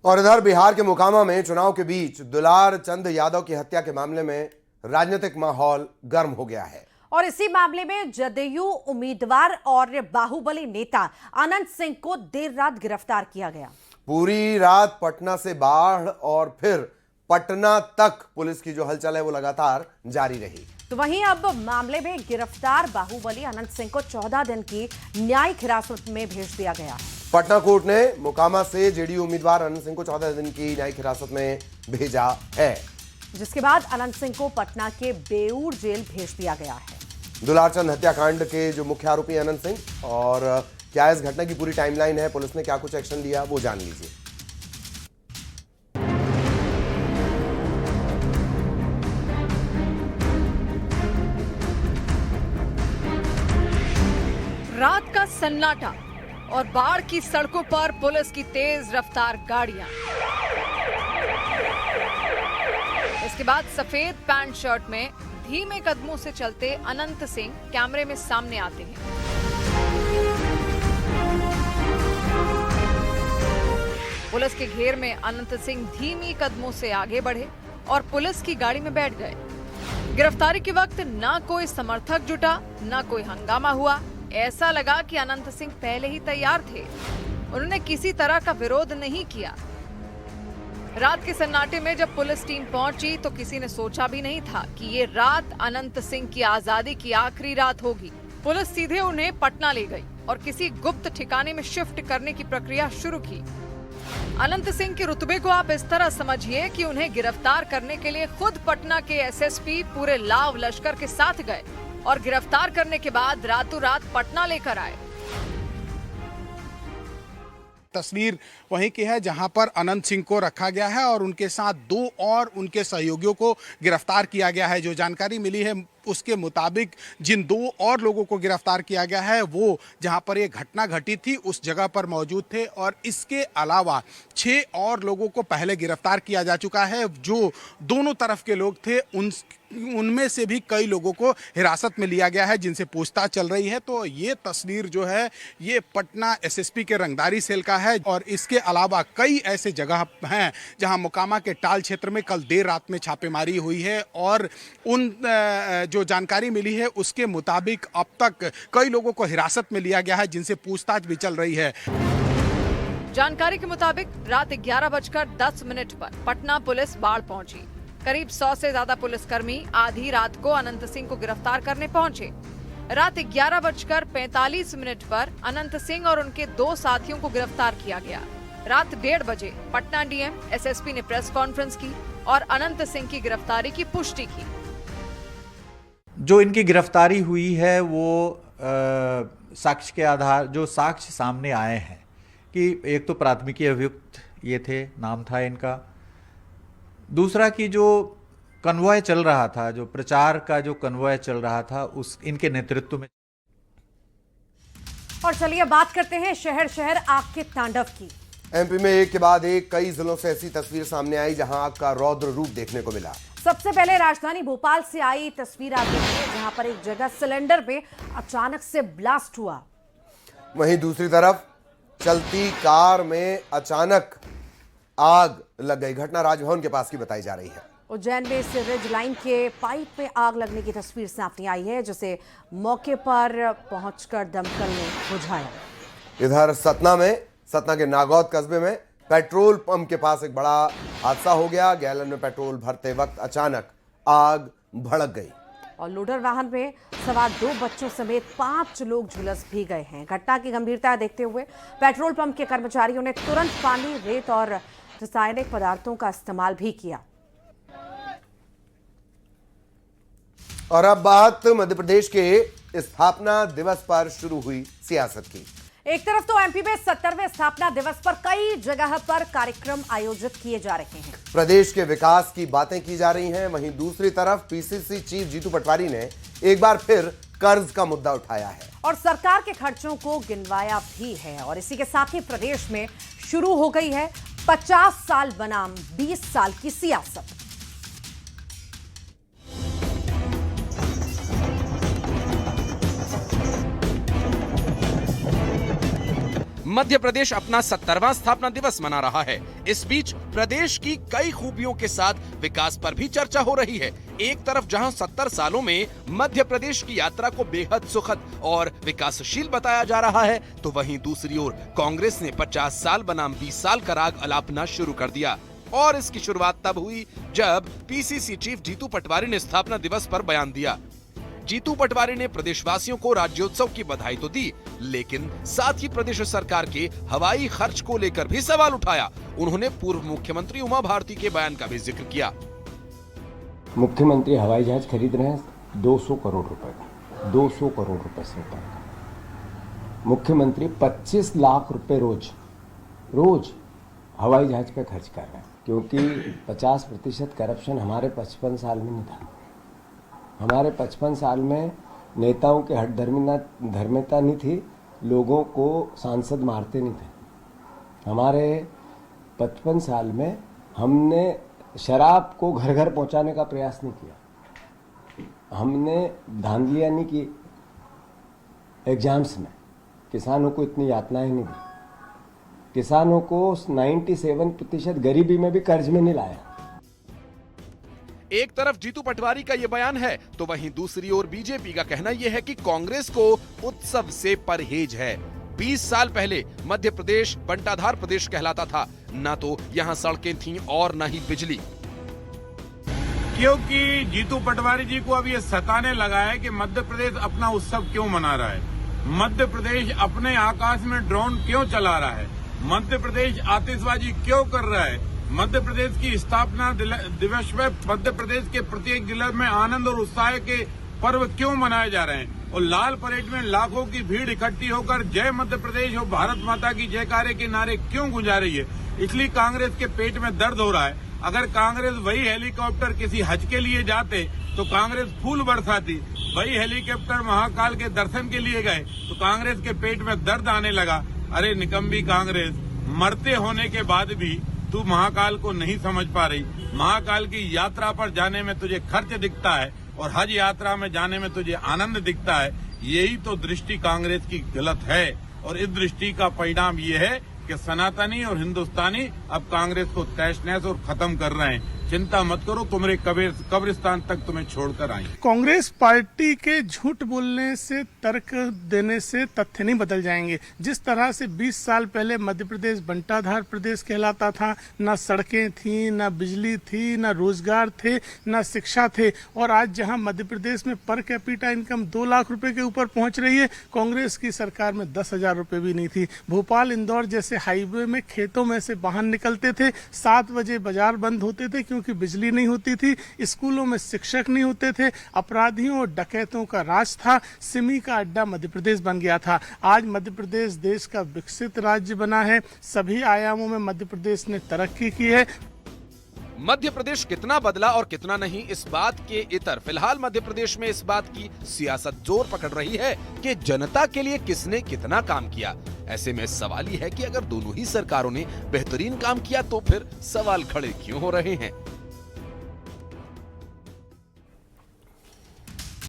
और इधर बिहार के मोकामा में चुनाव के बीच दुलार चंद यादव की हत्या के मामले में राजनीतिक माहौल गर्म हो गया है। और इसी मामले में जदयू उम्मीदवार और बाहुबली नेता अनंत सिंह को देर रात गिरफ्तार किया गया। पूरी रात पटना से बाढ़ और फिर पटना तक पुलिस की जो हलचल है वो लगातार जारी रही। तो वहीं अब मामले में गिरफ्तार बाहुबली अनंत सिंह को 14 दिन की न्यायिक हिरासत में भेज दिया गया। पटना कोर्ट ने मोकामा से जेडीयू उम्मीदवार अनंत सिंह को 14 दिन की न्यायिक हिरासत में भेजा है, जिसके बाद अनंत सिंह को पटना के बेऊर जेल भेज दिया गया है। दुलारचंद हत्याकांड के जो मुख्य आरोपी अनंत सिंह, और क्या इस घटना की पूरी टाइमलाइन है, पुलिस ने क्या कुछ एक्शन लिया, वो जान लीजिए। रात का सन्नाटा और बाढ़ की सड़कों पर पुलिस की तेज रफ्तार गाड़ियां। इसके बाद सफेद पैंट शर्ट में धीमे कदमों से चलते अनंत सिंह कैमरे में सामने आते हैं। पुलिस के घेर में अनंत सिंह धीमी कदमों से आगे बढ़े और पुलिस की गाड़ी में बैठ गए। गिरफ्तारी के वक्त ना कोई समर्थक जुटा, ना कोई हंगामा हुआ। ऐसा लगा कि अनंत सिंह पहले ही तैयार थे। उन्होंने किसी तरह का विरोध नहीं किया। रात के सन्नाटे में जब पुलिस टीम पहुंची तो किसी ने सोचा भी नहीं था कि ये रात अनंत सिंह की आजादी की आखिरी रात होगी। पुलिस सीधे उन्हें पटना ले गई और किसी गुप्त ठिकाने में शिफ्ट करने की प्रक्रिया शुरू की। अनंत सिंह के रुतबे को आप इस तरह समझिए कि उन्हें गिरफ्तार करने के लिए खुद पटना के एसएसपी पूरे लाव लश्कर के साथ गए और गिरफ्तार करने के बाद रातों रात पटना लेकर आए। तस्वीर वहीं की है जहां पर अनंत सिंह को रखा गया है और उनके साथ 2 और उनके सहयोगियों को गिरफ्तार किया गया है। जो जानकारी मिली है उसके मुताबिक जिन 2 और लोगों को गिरफ्तार किया गया है वो जहां पर ये घटना घटी थी उस जगह पर मौजूद थे, और इसके अलावा 6 और लोगों को पहले गिरफ्तार किया जा चुका है। जो दोनों तरफ के लोग थे उनमें से भी कई लोगों को हिरासत में लिया गया है जिनसे पूछताछ चल रही है। तो ये तस्वीर जो है ये पटना एसएसपी के रंगदारी सेल का है, और इसके अलावा कई ऐसे जगह हैं जहां मोकामा के टाल क्षेत्र में कल देर रात में छापेमारी हुई है, और उन जो जानकारी मिली है उसके मुताबिक अब तक कई लोगों को हिरासत में लिया गया है जिनसे पूछताछ भी चल रही है। जानकारी के मुताबिक रात 11:10 पर पटना पुलिस बाढ़ पहुंची। करीब 100 से ज्यादा पुलिसकर्मी आधी रात को अनंत सिंह को गिरफ्तार करने पहुंचे। रात 11:45 पर अनंत सिंह और उनके 2 साथियों को गिरफ्तार किया गया। रात 1:30 बजे पटना डीएम एसएसपी ने प्रेस कॉन्फ्रेंस की और अनंत सिंह की गिरफ्तारी की पुष्टि की। जो इनकी गिरफ्तारी हुई है वो साक्ष्य के आधार जो साक्ष्य सामने आए हैं कि एक तो प्राथमिकी अभियुक्त ये थे, नाम था इनका। दूसरा कि जो कन्वॉय चल रहा था, जो प्रचार का जो कन्वॉय चल रहा था उस इनके नेतृत्व में। और चलिए बात करते हैं शहर शहर आग के तांडव की। एमपी में एक के बाद एक कई जिलों से ऐसी तस्वीर सामने आई जहां आग का रौद्र रूप देखने को मिला। सबसे पहले राजधानी भोपाल से आई तस्वीर आती है जहां पर एक जगह सिलेंडर में अचानक से ब्लास्ट हुआ। वहीं दूसरी तरफ चलती कार में अचानक आग लग गई। घटना राजभवन के पास की बताई जा रही है। उज्जैन में इस रिज लाइन के पाइप में आग लगने की तस्वीर सामने आई है, जिसे मौके पर पहुंचकर दमकल ने बुझाया। इधर सतना के नागौद कस्बे में पेट्रोल पंप के पास एक बड़ा हादसा हो गया। गैलन में पेट्रोल भरते वक्त अचानक आग भड़क गई और लोडर वाहन में सवार 2 बच्चों समेत 5 लोग झुलस भी गए हैं। घटना की गंभीरता देखते हुए पेट्रोल पंप के कर्मचारियों ने तुरंत पानी, रेत और रासायनिक पदार्थों का इस्तेमाल भी किया। और अब बात मध्य प्रदेश के स्थापना दिवस पर शुरू हुई सियासत की। एक तरफ तो एमपी में 70वें स्थापना दिवस पर कई जगह पर कार्यक्रम आयोजित किए जा रहे हैं। प्रदेश के विकास की बातें की जा रही हैं। वहीं दूसरी तरफ पीसीसी चीफ जीतू पटवारी ने एक बार फिर कर्ज का मुद्दा उठाया है और सरकार के खर्चों को गिनवाया भी है। और इसी के साथ ही प्रदेश में शुरू हो गई है 50 साल बनाम 20 साल की सियासत। मध्य प्रदेश अपना 70वां स्थापना दिवस मना रहा है। इस बीच प्रदेश की कई खूबियों के साथ विकास पर भी चर्चा हो रही है। एक तरफ जहां 70 सालों में मध्य प्रदेश की यात्रा को बेहद सुखद और विकासशील बताया जा रहा है, तो वहीं दूसरी ओर कांग्रेस ने 50 साल बनाम 20 साल का राग अलापना शुरू कर दिया। और इसकी शुरुआत तब हुई जब पीसीसी चीफ जीतू पटवारी ने स्थापना दिवस पर बयान दिया। जीतू पटवारी ने प्रदेशवासियों को राज्योत्सव की बधाई तो दी, लेकिन साथ ही प्रदेश सरकार के हवाई खर्च को लेकर भी सवाल उठाया। उन्होंने पूर्व मुख्यमंत्री उमा भारती के बयान का भी जिक्र किया। मुख्यमंत्री हवाई जहाज खरीद रहे हैं 200 करोड़ रुपए का, 200 करोड़ रुपए से ऊपर का। मुख्यमंत्री 25 लाख रुपए रोज हवाई जहाज पे खर्च कर रहे हैं, क्योंकि 50% करप्शन हमारे 55 साल में नहीं था। हमारे 55 साल में नेताओं के हट धर्मिता नहीं थी, लोगों को सांसद मारते नहीं थे। हमारे 55 साल में हमने शराब को घर घर पहुंचाने का प्रयास नहीं किया, हमने धांधलियां नहीं की, एग्जाम्स में किसानों को इतनी यातनाएं नहीं दी, किसानों को 97% गरीबी में भी कर्ज में नहीं लाया। एक तरफ जीतू पटवारी का ये बयान है, तो वहीं दूसरी ओर बीजेपी का कहना यह है कि कांग्रेस को उत्सव से परहेज है। 20 साल पहले मध्य प्रदेश बंटाधार प्रदेश कहलाता था, न तो यहाँ सड़कें थीं और न ही बिजली। क्योंकि जीतू पटवारी जी को अब ये सताने लगा है कि मध्य प्रदेश अपना उत्सव क्यों मना रहा है, मध्य प्रदेश अपने आकाश में ड्रोन क्यों चला रहा है, मध्य प्रदेश आतिशबाजी क्यों कर रहा है, मध्य प्रदेश की स्थापना दिवस में मध्य प्रदेश के प्रत्येक जिले में आनंद और उत्साह के पर्व क्यों मनाए जा रहे हैं, और लाल परेड में लाखों की भीड़ इकट्ठी होकर जय मध्य प्रदेश और भारत माता की जयकारे के नारे क्यों गुंजा रही है। इसलिए कांग्रेस के पेट में दर्द हो रहा है। अगर कांग्रेस वही हेलीकॉप्टर किसी हज के लिए जाते तो कांग्रेस फूल बरसाती, वही हेलीकॉप्टर महाकाल के दर्शन के लिए गए तो कांग्रेस के पेट में दर्द आने लगा। अरे निकम्बी कांग्रेस, मरते होने के बाद भी तू महाकाल को नहीं समझ पा रही। महाकाल की यात्रा पर जाने में तुझे खर्च दिखता है और हज यात्रा में जाने में तुझे आनंद दिखता है। यही तो दृष्टि कांग्रेस की गलत है, और इस दृष्टि का परिणाम ये है कि सनातनी और हिंदुस्तानी अब कांग्रेस को तहस नहस और खत्म कर रहे हैं। चिंता मत करो, तुम्हारे कब्रिस्तान तक तुम्हें छोड़कर आई। कांग्रेस पार्टी के झूठ बोलने से, तर्क देने से तथ्य नहीं बदल जाएंगे। जिस तरह से 20 साल पहले मध्य प्रदेश बंटाधार प्रदेश कहलाता था, न सड़कें थी, न बिजली थी, न रोजगार थे, न शिक्षा थे, और आज जहां मध्य प्रदेश में पर कैपिटा इनकम 2 लाख रुपए के ऊपर पहुंच रही है, कांग्रेस की सरकार में 10,000 रुपए भी नहीं थी। भोपाल इंदौर जैसे हाईवे में खेतों में से वाहन निकलते थे, 7 बजे बाजार बंद होते थे क्योंकि बिजली नहीं होती थी, स्कूलों में शिक्षक नहीं होते थे, अपराधियों और डकैतों का राज था, सिमी का अड्डा मध्य प्रदेश बन गया था। आज मध्य प्रदेश देश का विकसित राज्य बना है, सभी आयामों में मध्य प्रदेश ने तरक्की की है। मध्य प्रदेश कितना बदला और कितना नहीं, इस बात के इतर फिलहाल मध्य प्रदेश में इस बात की सियासत जोर पकड़ रही है कि जनता के लिए किसने कितना काम किया। ऐसे में सवाल ये है कि अगर दोनों ही सरकारों ने बेहतरीन काम किया तो फिर सवाल खड़े क्यों हो रहे हैं।